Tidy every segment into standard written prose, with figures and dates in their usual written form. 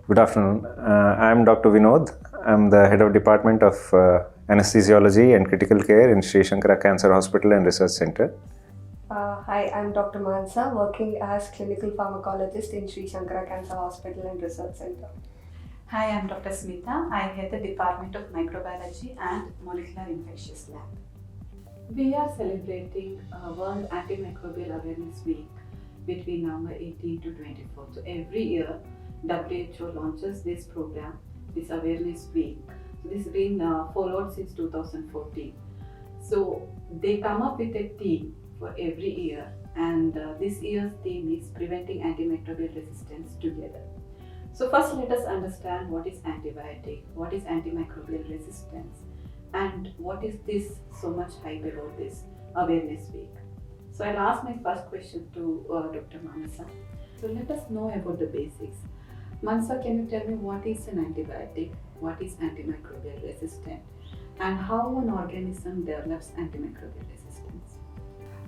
Good afternoon. I'm Dr. Vinod. I'm the head of Department of Anaesthesiology and Critical Care in Shankara Cancer Hospital and Research Center. Hi, I'm Dr. Manasa, working as clinical pharmacologist in Shankara Cancer Hospital and Research Center. Hi, I'm Dr. Smitha. I head the Department of Microbiology and Molecular Infectious Lab. We are celebrating World Antimicrobial Awareness Week between November 18 to 24. So every year, WHO launches this program, this Awareness Week. So this has been followed since 2014. So they come up with a theme for every year, and this year's theme is Preventing Antimicrobial Resistance Together. So first let us understand what is antibiotic, what is antimicrobial resistance, and what is this so much hype about this Awareness Week. So I'll ask my first question to Dr. Manasa. So let us know about the basics. Manasa, can you tell me what is an antibiotic, what is antimicrobial resistant, and how an organism develops antimicrobial resistance?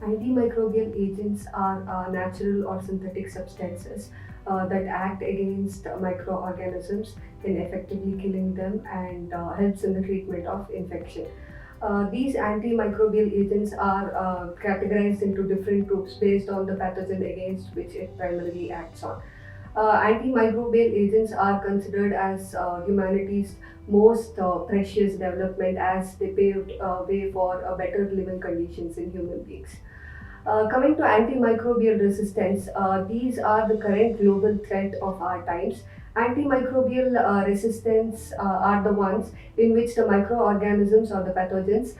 Antimicrobial agents are natural or synthetic substances that act against microorganisms in effectively killing them and helps in the treatment of infection. These antimicrobial agents are categorized into different groups based on the pathogen against which it primarily acts on. Antimicrobial agents are considered as humanity's most precious development as they paved way for better living conditions in human beings. Coming to antimicrobial resistance, these are the current global threat of our times. Antimicrobial resistance are the ones in which the microorganisms or the pathogens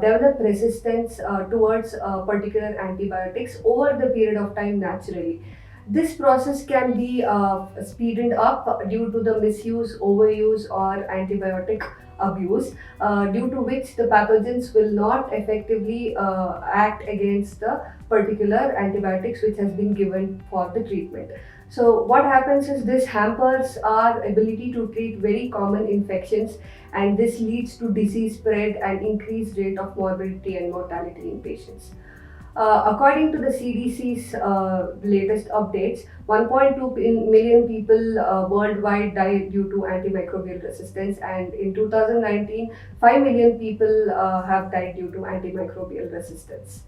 develop resistance towards particular antibiotics over the period of time naturally. This process can be speeded up due to the misuse, overuse, or antibiotic abuse, due to which the pathogens will not effectively act against the particular antibiotics which has been given for the treatment. So what happens is this hampers our ability to treat very common infections, and this leads to disease spread and increased rate of morbidity and mortality in patients. According to the CDC's latest updates, 1.2 million people worldwide died due to antimicrobial resistance, and in 2019, 5 million people have died due to antimicrobial resistance.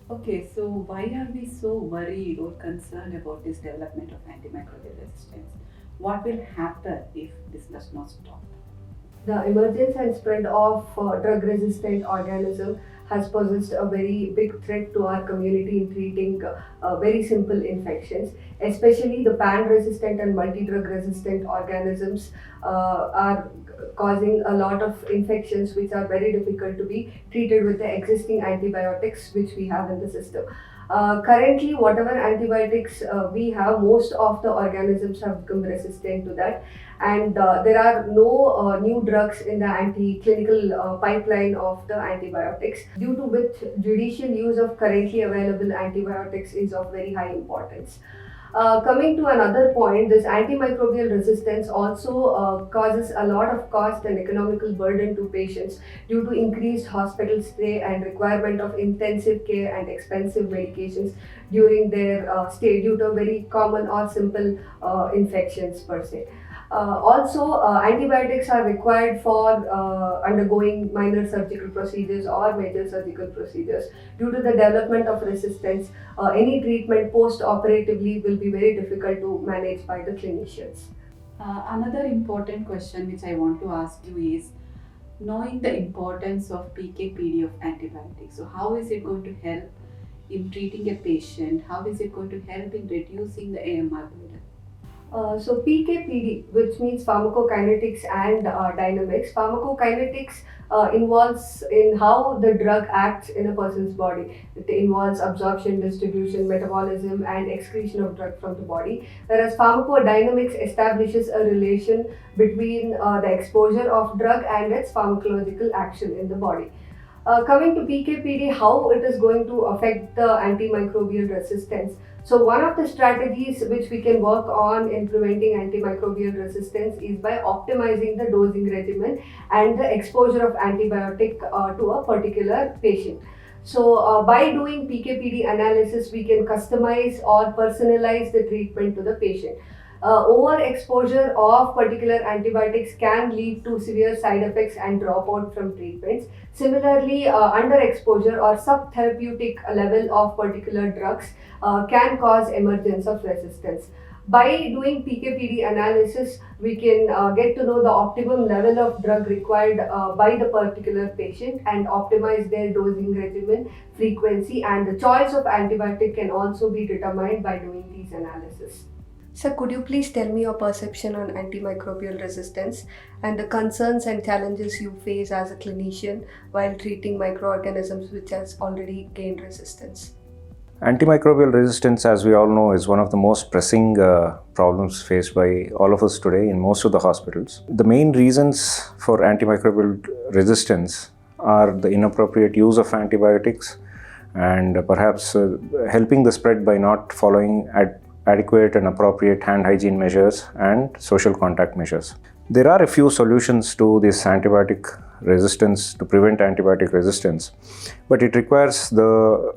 Okay, so why are we so worried or concerned about this development of antimicrobial resistance? What will happen if this does not stop? The emergence and spread of drug-resistant organism has posed a very big threat to our community in treating very simple infections. Especially the pan-resistant and multi-drug resistant organisms are causing a lot of infections which are very difficult to be treated with the existing antibiotics which we have in the system. Currently, whatever antibiotics we have, most of the organisms have become resistant to that, and there are no new drugs in the clinical pipeline of the antibiotics, due to which judicial use of currently available antibiotics is of very high importance. Coming to another point, this antimicrobial resistance also causes a lot of cost and economical burden to patients due to increased hospital stay and requirement of intensive care and expensive medications during their stay due to very common or simple infections per se. Antibiotics are required for undergoing minor surgical procedures or major surgical procedures. Due to the development of resistance, any treatment post-operatively will be very difficult to manage by the clinicians. Another important question which I want to ask you is, knowing the importance of PK/PD of antibiotics, so how is it going to help in treating a patient? How is it going to help in reducing the AMR burden? So PK/PD, which means pharmacokinetics and dynamics. Pharmacokinetics involves in how the drug acts in a person's body. It involves absorption, distribution, metabolism, and excretion of drug from the body. Whereas pharmacodynamics establishes a relation between the exposure of drug and its pharmacological action in the body. Coming to PK/PD, how it is going to affect the antimicrobial resistance. So one of the strategies which we can work on in preventing antimicrobial resistance is by optimizing the dosing regimen and the exposure of antibiotic to a particular patient. So by doing PK/PD analysis, we can customize or personalize the treatment to the patient. Overexposure of particular antibiotics can lead to severe side effects and dropout from treatments. Similarly, underexposure or subtherapeutic level of particular drugs can cause emergence of resistance. By doing PK/PD analysis, we can get to know the optimum level of drug required by the particular patient and optimize their dosing regimen, frequency, and the choice of antibiotic can also be determined by doing these analysis. Sir, could you please tell me your perception on antimicrobial resistance and the concerns and challenges you face as a clinician while treating microorganisms which has already gained resistance? Antimicrobial resistance, as we all know, is one of the most pressing problems faced by all of us today in most of the hospitals. The main reasons for antimicrobial resistance are the inappropriate use of antibiotics and perhaps helping the spread by not following adequate and appropriate hand hygiene measures and social contact measures. There are a few solutions to this antibiotic resistance, to prevent antibiotic resistance, but it requires the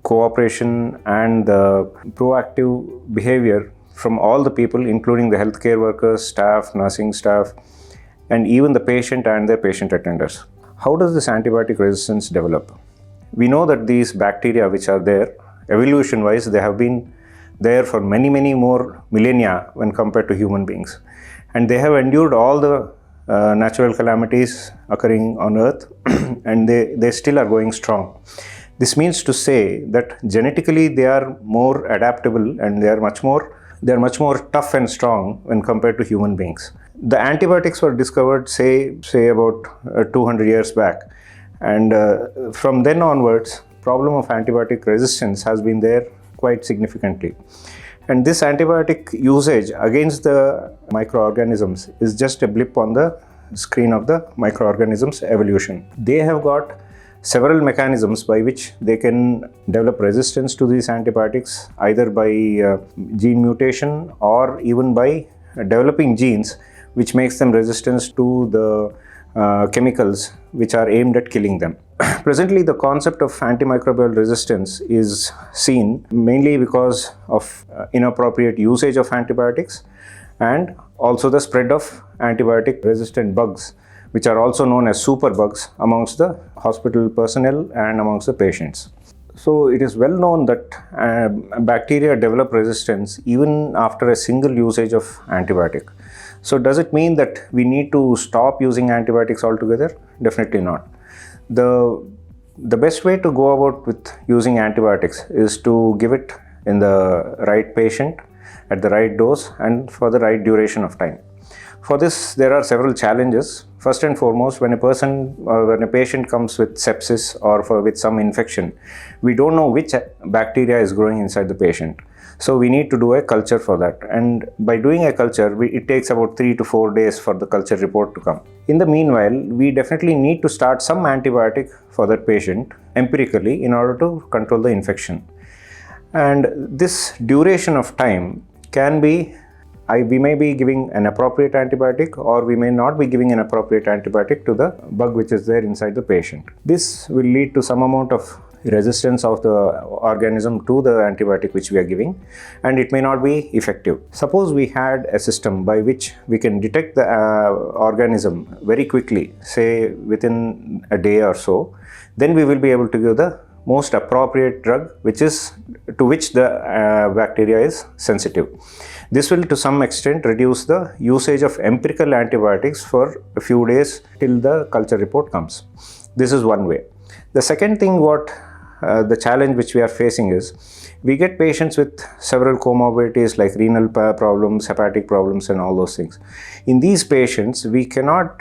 cooperation and the proactive behavior from all the people, including the healthcare workers, staff, nursing staff, and even the patient and their patient attenders. How does this antibiotic resistance develop? We know that these bacteria which are there, evolution-wise, they have been there for many more millennia when compared to human beings. And they have endured all the natural calamities occurring on Earth and they still are going strong. This means to say that genetically they are more adaptable and they are much more tough and strong when compared to human beings. The antibiotics were discovered say about 200 years back, and from then onwards, problem of antibiotic resistance has been there quite significantly. And this antibiotic usage against the microorganisms is just a blip on the screen of the microorganisms' evolution. They have got several mechanisms by which they can develop resistance to these antibiotics, either by gene mutation or even by developing genes which makes them resistant to the chemicals which are aimed at killing them. Presently, the concept of antimicrobial resistance is seen mainly because of inappropriate usage of antibiotics and also the spread of antibiotic resistant bugs, which are also known as superbugs amongst the hospital personnel and amongst the patients. So it is well known that bacteria develop resistance even after a single usage of antibiotic. So does it mean that we need to stop using antibiotics altogether? Definitely not. The best way to go about with using antibiotics is to give it in the right patient, at the right dose, and for the right duration of time. For this, there are several challenges. First and foremost, when a patient comes with sepsis or with some infection, we don't know which bacteria is growing inside the patient. So we need to do a culture for that. And by doing a culture, it takes about 3 to 4 days for the culture report to come. In the meanwhile, we definitely need to start some antibiotic for that patient empirically in order to control the infection. And this duration of time can be, we may be giving an appropriate antibiotic or we may not be giving an appropriate antibiotic to the bug which is there inside the patient. This will lead to some amount of resistance of the organism to the antibiotic which we are giving, and it may not be effective. Suppose we had a system by which we can detect the organism very quickly, say within a day or so, then we will be able to give the most appropriate drug to which the bacteria is sensitive. This will to some extent reduce the usage of empirical antibiotics for a few days till the culture report comes. This is one way. The second thing, the challenge which we are facing is, we get patients with several comorbidities like renal problems, hepatic problems, and all those things. In these patients, we cannot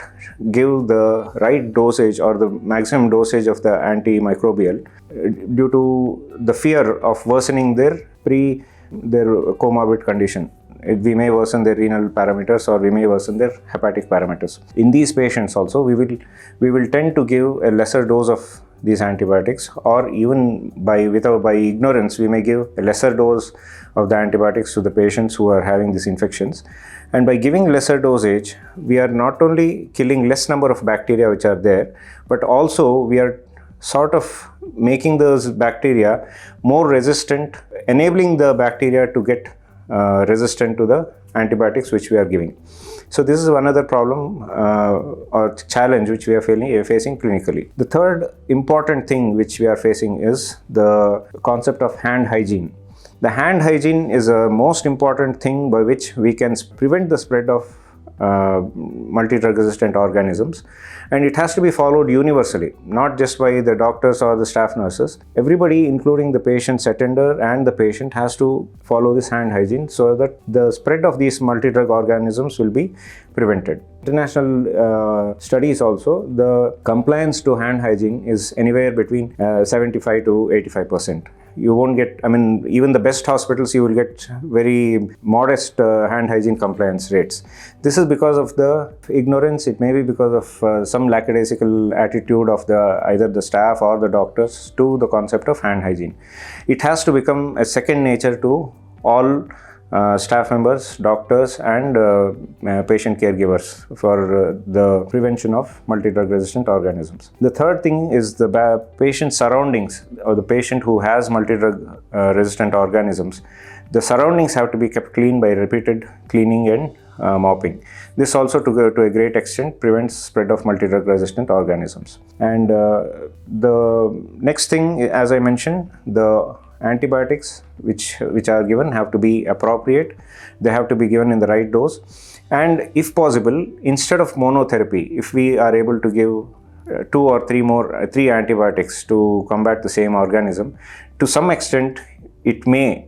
give the right dosage or the maximum dosage of the antimicrobial due to the fear of worsening their comorbid condition. We may worsen their renal parameters or we may worsen their hepatic parameters. In these patients also, we will tend to give a lesser dose of these antibiotics, or even by ignorance, we may give a lesser dose of the antibiotics to the patients who are having these infections. And by giving lesser dosage, we are not only killing less number of bacteria which are there, but also we are sort of making those bacteria more resistant, enabling the bacteria to get resistant to the antibiotics which we are giving. So this is another problem or challenge which we are facing clinically. The third important thing which we are facing is the concept of hand hygiene. The hand hygiene is a most important thing by which we can prevent the spread of multi-drug resistant organisms, and it has to be followed universally, not just by the doctors or the staff nurses. Everybody, including the patient's attender and the patient, has to follow this hand hygiene so that the spread of these multi-drug organisms will be prevented. International studies also, the compliance to hand hygiene is anywhere between 75 to 85%. You won't get, even the best hospitals, you will get very modest hand hygiene compliance rates. This is because of the ignorance. It may be because of some lackadaisical attitude of either the staff or the doctors to the concept of hand hygiene. It has to become a second nature to all staff members, doctors, and patient caregivers for the prevention of multi-drug resistant organisms. The third thing is the patient surroundings, or the patient who has multi-drug resistant organisms. The surroundings have to be kept clean by repeated cleaning and mopping. This also to a great extent prevents spread of multi-drug resistant organisms. And the next thing, as I mentioned, the antibiotics which are given have to be appropriate. They have to be given in the right dose, and if possible, instead of monotherapy, if we are able to give 2 or 3 antibiotics to combat the same organism, to some extent it may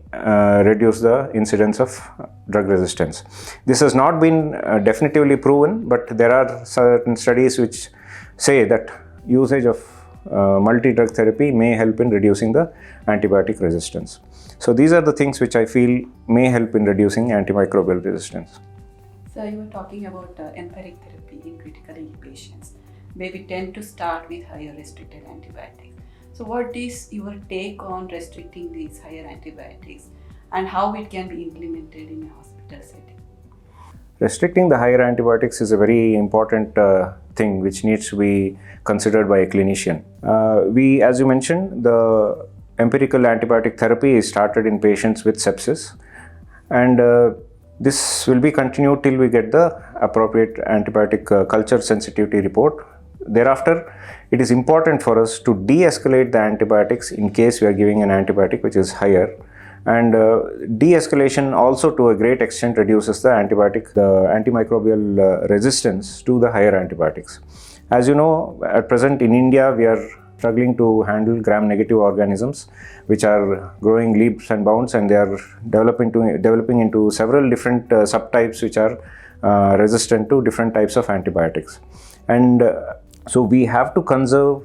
reduce the incidence of drug resistance. This has not been definitively proven, but there are certain studies which say that usage of multi-drug therapy may help in reducing the antibiotic resistance. So these are the things which I feel may help in reducing antimicrobial resistance. So you were talking about empiric therapy in critical ill patients, where we tend to start with higher restricted antibiotics. So what is your take on restricting these higher antibiotics and how it can be implemented in a hospital setting? Restricting the higher antibiotics is a very important thing which needs to be considered by a clinician. As you mentioned, the empirical antibiotic therapy is started in patients with sepsis, and this will be continued till we get the appropriate antibiotic culture sensitivity report. Thereafter, it is important for us to de-escalate the antibiotics in case we are giving an antibiotic which is higher. And de-escalation also to a great extent reduces the antimicrobial resistance to the higher antibiotics. As you know, at present in India, we are struggling to handle gram-negative organisms which are growing leaps and bounds, and they are developing into several different subtypes which are resistant to different types of antibiotics. And so we have to conserve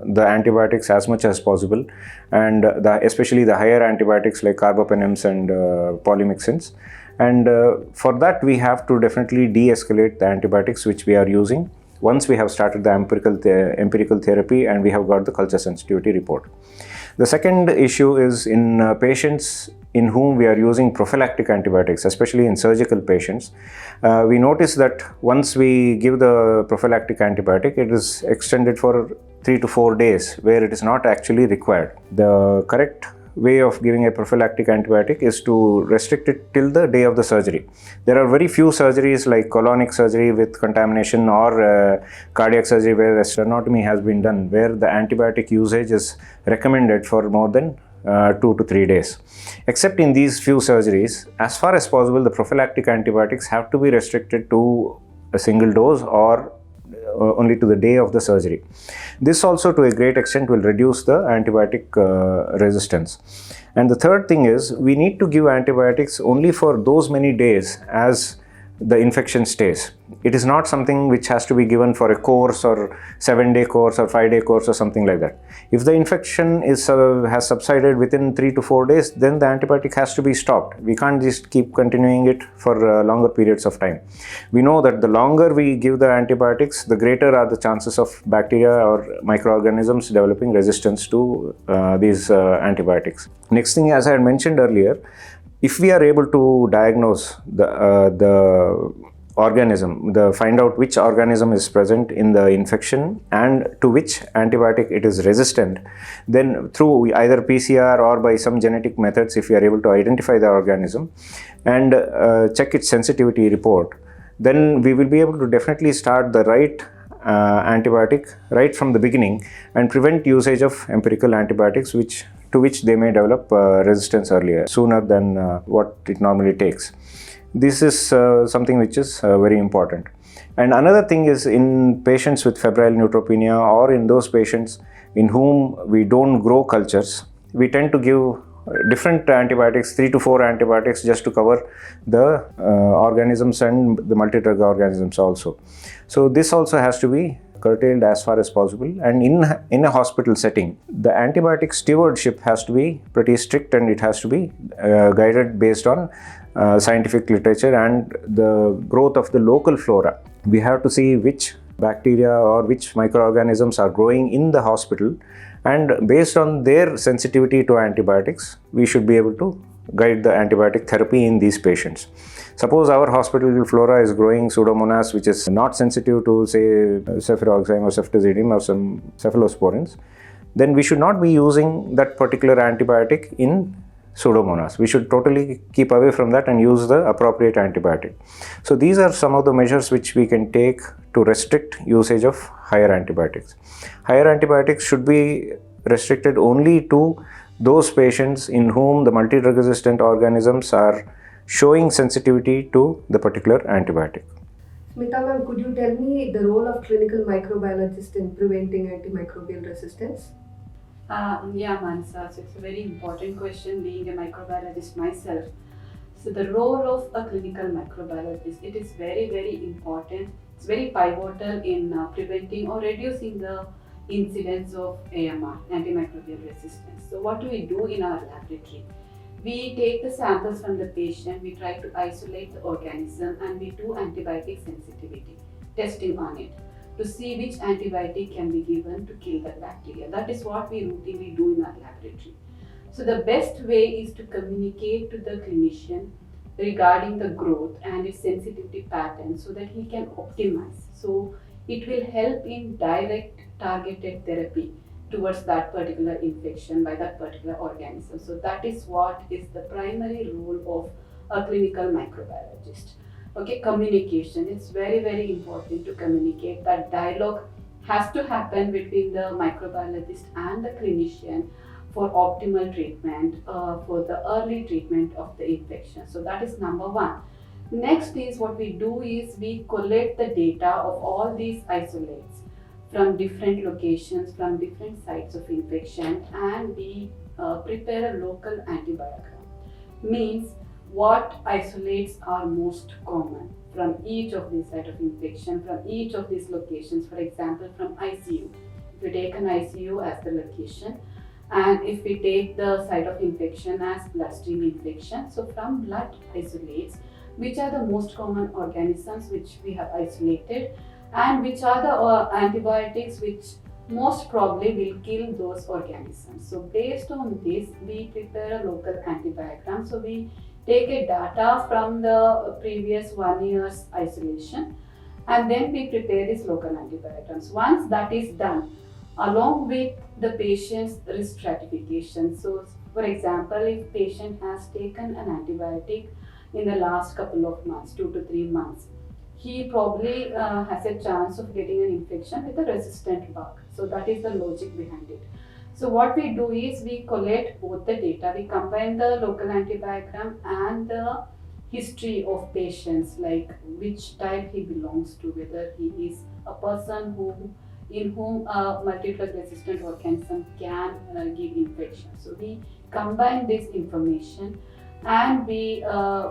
the antibiotics as much as possible, and especially the higher antibiotics like carbapenems and polymyxins. And for that, we have to definitely de-escalate the antibiotics which we are using once we have started the empirical therapy and we have got the culture sensitivity report. The second issue is in patients in whom we are using prophylactic antibiotics, especially in surgical patients. We notice that once we give the prophylactic antibiotic, it is extended for 3 to 4 days where it is not actually required. The correct way of giving a prophylactic antibiotic is to restrict it till the day of the surgery. There are very few surgeries like colonic surgery with contamination or cardiac surgery where a sternotomy has been done, where the antibiotic usage is recommended for more than 2 to 3 days. Except in these few surgeries, as far as possible, the prophylactic antibiotics have to be restricted to a single dose or only to the day of the surgery. This also to a great extent will reduce the antibiotic resistance. And the third thing is we need to give antibiotics only for those many days as the infection stays. It is not something which has to be given for a course or 7-day course or 5-day course or something like that. If the infection has subsided within 3 to 4 days, then the antibiotic has to be stopped. We can't just keep continuing it for longer periods of time. We know that the longer we give the antibiotics, the greater are the chances of bacteria or microorganisms developing resistance to these antibiotics. Next thing, as I had mentioned earlier, if we are able to diagnose the organism, find out which organism is present in the infection and to which antibiotic it is resistant, then through either PCR or by some genetic methods, if you are able to identify the organism and check its sensitivity report, then we will be able to definitely start the right antibiotic right from the beginning and prevent usage of empirical antibiotics to which they may develop resistance earlier, sooner than what it normally takes. This is something which is very important. And another thing is, in patients with febrile neutropenia or in those patients in whom we don't grow cultures, we tend to give different antibiotics, 3 to 4 antibiotics, just to cover the organisms and the multi-drug organisms also. So this also has to be curtailed as far as possible. And in a hospital setting, the antibiotic stewardship has to be pretty strict, and it has to be guided based on scientific literature and the growth of the local flora. We have to see which bacteria or which microorganisms are growing in the hospital, and based on their sensitivity to antibiotics, we should be able to guide the antibiotic therapy in these patients. Suppose our hospital flora is growing Pseudomonas, which is not sensitive to, say, cefuroxime or ceftazidime or some cephalosporins, then we should not be using that particular antibiotic in Pseudomonas. We should totally keep away from that and use the appropriate antibiotic. So these are some of the measures which we can take to restrict usage of higher antibiotics. Higher antibiotics should be restricted only to those patients in whom the multi-drug resistant organisms are showing sensitivity to the particular antibiotic. Smitha ma'am, could you tell me the role of clinical microbiologist in preventing antimicrobial resistance? Yeah, Manasa, so it's a very important question, being a microbiologist myself. So the role of a clinical microbiologist, it is very, very important. It's very pivotal in preventing or reducing the incidence of AMR, antimicrobial resistance. So what do we do in our laboratory? We take the samples from the patient, we try to isolate the organism, and we do antibiotic sensitivity testing on it to see which antibiotic can be given to kill the bacteria. That is what we routinely do in our laboratory. So the best way is to communicate to the clinician regarding the growth and its sensitivity pattern so that he can optimize. So it will help in direct targeted therapy towards that particular infection by that particular organism. So that is what is the primary role of a clinical microbiologist. Okay, communication. It's very, very important to communicate. That dialogue has to happen between the microbiologist and the clinician for optimal treatment, for the early treatment of the infection. So that is number one. Next is, what we do is we collect the data of all these isolates from different locations, from different sites of infection, and we prepare a local antibiogram. Means what isolates are most common from each of these sites of infection, from each of these locations. For example, from ICU, if we take an ICU as the location, and if we take the site of infection as bloodstream infection, so from blood isolates, which are the most common organisms which we have isolated, and which are the antibiotics which most probably will kill those organisms. So based on this, we prepare a local antibiogram. So we take a data from the previous 1 year's isolation, and then we prepare these local antibiograms. Once that is done, along with the patient's risk stratification. So for example, if patient has taken an antibiotic in the last couple of months, 2 to 3 months, he probably has a chance of getting an infection with a resistant bug. So that is the logic behind it. So what we do is we collect both the data. We combine the local antibiogram and the history of patients, like which type he belongs to, whether he is a person in whom a multi-drug resistant organism can give infection. So we combine this information and we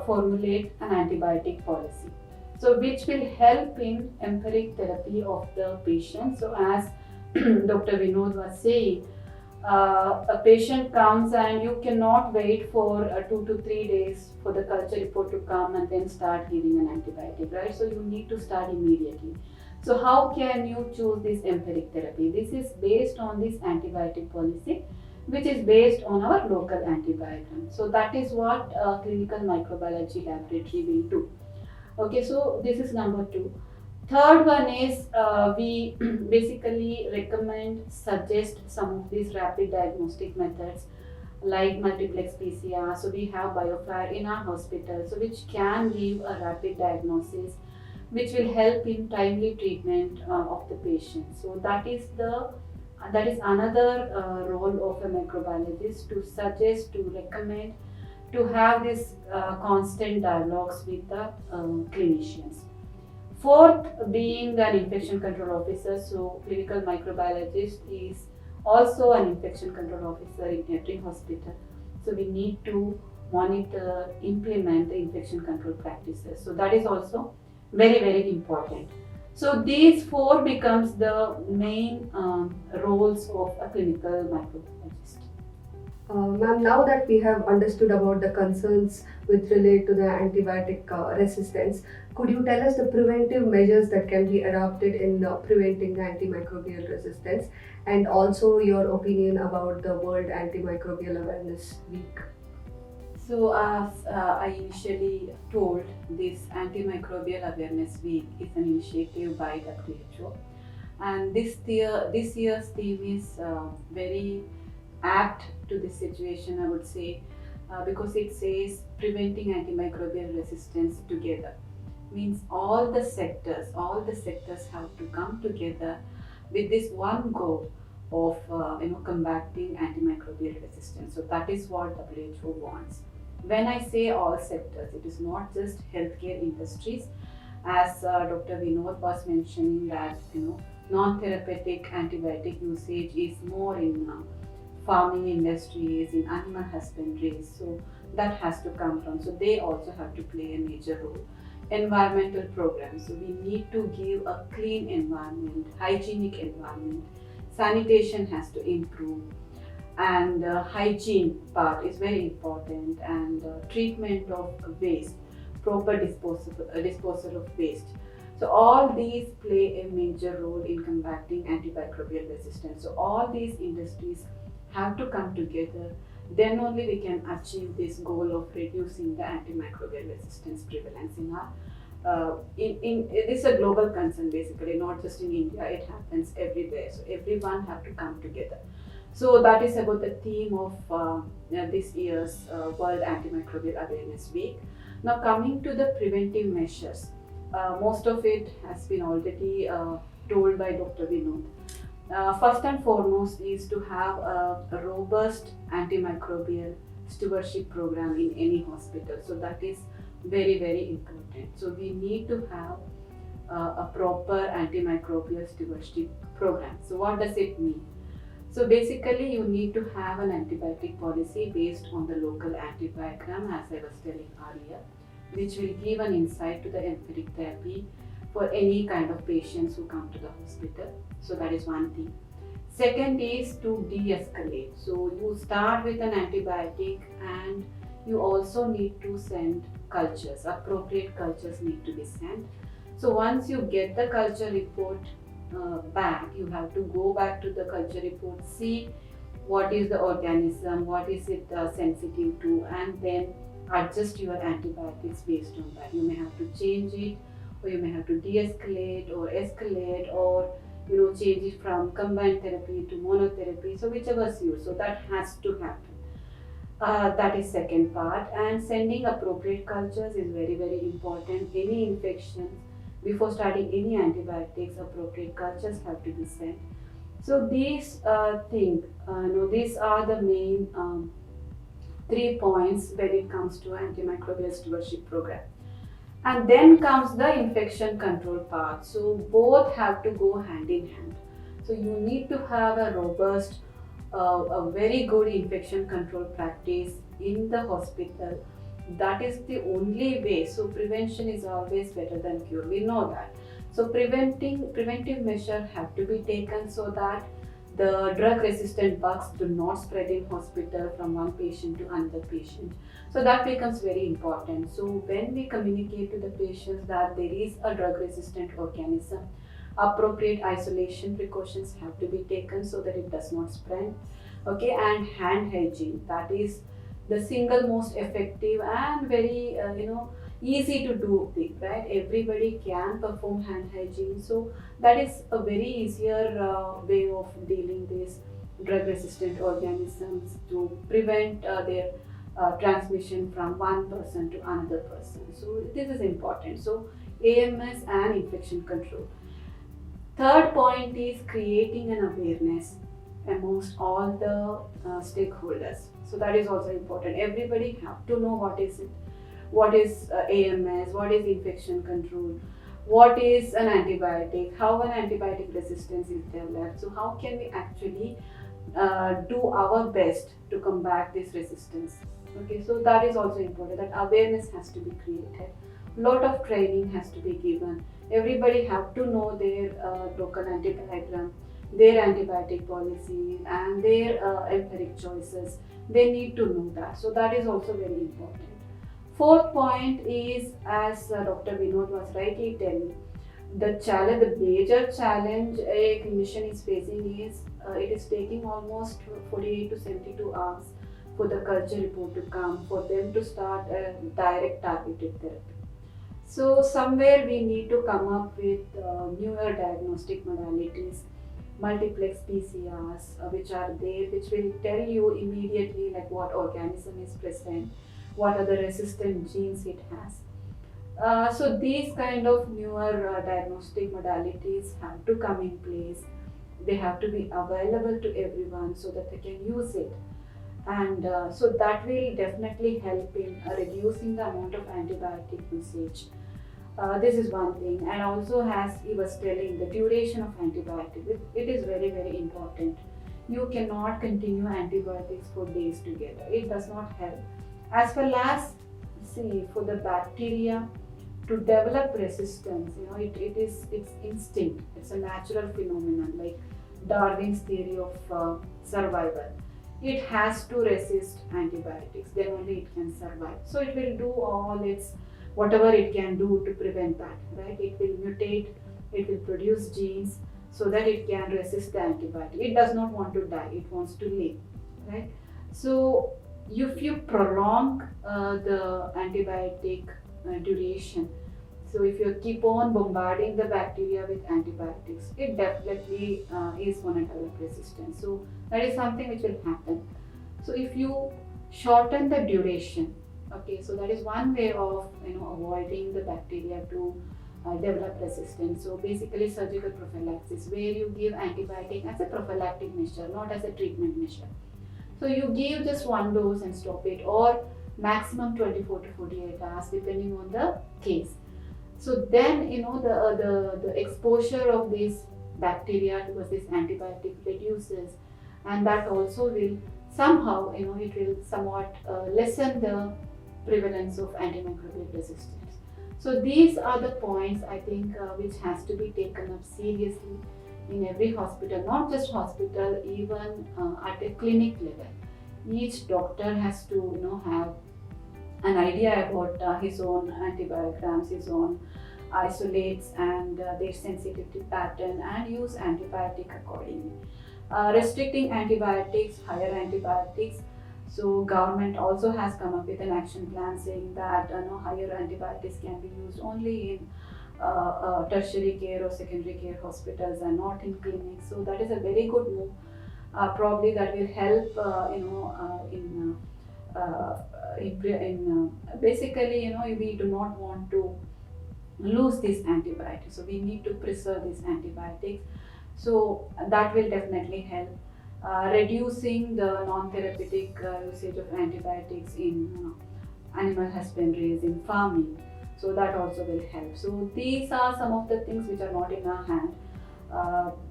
formulate an antibiotic policy. So which will help in empiric therapy of the patient. So as Dr. Vinod was saying, a patient comes and you cannot wait for 2 to 3 days for the culture report to come and then start giving an antibiotic, right? So you need to start immediately. So how can you choose this empiric therapy? This is based on this antibiotic policy, which is based on our local antibiogram. So that is what clinical microbiology laboratory will do. Okay, so this is number two. Third one is we basically recommend, suggest some of these rapid diagnostic methods like multiplex PCR. So we have BioFire in our hospital, so which can give a rapid diagnosis, which will help in timely treatment of the patient. So that is another role of a microbiologist, to suggest, to recommend, to have this constant dialogues with the clinicians. Fourth, being an infection control officer, so clinical microbiologist is also an infection control officer in every hospital. So we need to monitor, implement the infection control practices. So that is also very, very important. So these four becomes the main roles of a clinical microbiologist. Ma'am, now that we have understood about the concerns with relate to the antibiotic resistance, could you tell us the preventive measures that can be adopted in preventing the antimicrobial resistance, and also your opinion about the World Antimicrobial Awareness Week? So, as I initially told, this Antimicrobial Awareness Week is an initiative by WHO, and this year's theme is very apt to this situation, I would say, because it says preventing antimicrobial resistance together. Means all the sectors have to come together with this one goal of combating antimicrobial resistance. So that is what WHO wants. When I say all sectors, it is not just healthcare industries, as Dr. Vinod was mentioning that non-therapeutic antibiotic usage is more in farming industries, in animal husbandry. So that has to come from. So they also have to play a major role. Environmental programs. So we need to give a clean environment, hygienic environment. Sanitation has to improve, and hygiene part is very important, and treatment of waste, proper disposal of waste. So all these play a major role in combating antimicrobial resistance. So all these industries have to come together, then only we can achieve this goal of reducing the antimicrobial resistance prevalence in our it is a global concern, basically, not just in India, it happens everywhere. So everyone have to come together. So that is about the theme of this year's World Antimicrobial Awareness Week. Now coming to the preventive measures, most of it has been already told by Dr. Vinod. First and foremost is to have a robust antimicrobial stewardship program in any hospital. So that is very, very important. So we need to have a proper antimicrobial stewardship program. So what does it mean? So basically you need to have an antibiotic policy based on the local antibiogram, as I was telling earlier, which will give an insight to the empiric therapy for any kind of patients who come to the hospital. So that is one thing. Second is to de-escalate. So you start with an antibiotic, and you also need to send cultures. Appropriate cultures need to be sent. So once you get the culture report back, you have to go back to the culture report, see what is the organism, what is it sensitive to, and then adjust your antibiotics based on that. You may have to change it, or you may have to de-escalate or escalate, or change it from combined therapy to monotherapy. So whichever suits. So that has to happen. That is second part. And sending appropriate cultures is very, very important. Any infections, before starting any antibiotics, appropriate cultures have to be sent. So these these are the main 3 points when it comes to antimicrobial stewardship program. And then comes the infection control part. So both have to go hand in hand. So you need to have a robust, a very good infection control practice in the hospital. That is the only way. So prevention is always better than cure. We know that. So preventive measures have to be taken so that the drug-resistant bugs do not spread in hospital from one patient to another patient. So that becomes very important. So when we communicate to the patients that there is a drug-resistant organism, appropriate isolation precautions have to be taken so that it does not spread. Okay, and hand hygiene, that is the single most effective and very easy to do thing, right? Everybody can perform hand hygiene, so that is a very easier way of dealing these drug resistant organisms to prevent their transmission from one person to another person. So this is important. So AMS and infection control. Third point is creating an awareness amongst all the stakeholders. So that is also important. Everybody have to know what is it, what is AMS, what is infection control, what is an antibiotic, how an antibiotic resistance is developed. So how can we actually do our best to combat this resistance? Okay, so that is also important. That awareness has to be created. Lot of training has to be given. Everybody have to know their local antibiogram, their antibiotic policy, and their empiric choices. They need to know that. So that is also very important. Fourth point is, as Dr. Vinod was rightly telling, the major challenge a clinician is facing is it is taking almost 48 to 72 hours for the culture report to come, for them to start a direct targeted therapy. So somewhere we need to come up with newer diagnostic modalities, multiplex PCRs, which are there, which will tell you immediately like what organism is present, what are the resistant genes it has. So these kind of newer diagnostic modalities have to come in place. They have to be available to everyone so that they can use it. And so that will definitely help in reducing the amount of antibiotic usage. This is one thing. And also, as he was telling, the duration of antibiotics, it is very, very important. You cannot continue antibiotics for days together. It does not help. As well as, see, for the bacteria to develop resistance, it's instinct. It's a natural phenomenon, like Darwin's theory of survival. It has to resist antibiotics, then only it can survive. So it will do all its whatever it can do to prevent that, right? It will mutate, it will produce genes so that it can resist the antibiotic. It does not want to die, it wants to live, right? So if you prolong the antibiotic duration, so if you keep on bombarding the bacteria with antibiotics, it definitely is going to develop resistance. So that is something which will happen. So if you shorten the duration, okay, so that is one way of avoiding the bacteria to develop resistance. So basically surgical prophylaxis, where you give antibiotic as a prophylactic measure, not as a treatment measure. So you give just one dose and stop it, or maximum 24 to 48 hours depending on the case. So then the exposure of these bacteria towards this antibiotic reduces, and that also will somehow it will somewhat lessen the prevalence of antimicrobial resistance. So these are the points I think which has to be taken up seriously in every hospital, not just hospital, even at a clinic level. Each doctor has to have an idea about his own antibiograms, his own isolates and their sensitivity pattern, and use antibiotic accordingly. Restricting antibiotics, higher antibiotics. So government also has come up with an action plan saying that higher antibiotics can be used only in tertiary care or secondary care hospitals and not in clinics. So that is a very good move. Probably that will help basically we do not want to lose these antibiotics, so we need to preserve these antibiotics. So that will definitely help. Reducing the non-therapeutic usage of antibiotics in animal husbandry, in farming, so that also will help. So these are some of the things which are not in our hand,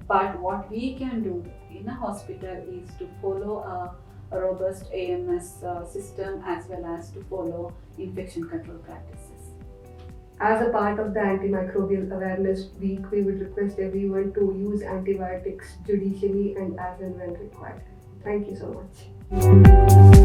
but what we can do in a hospital is to follow a robust AMS system, as well as to follow infection control practices. As a part of the Antimicrobial Awareness Week, we would request everyone to use antibiotics judicially and as and when required. Thank you so much.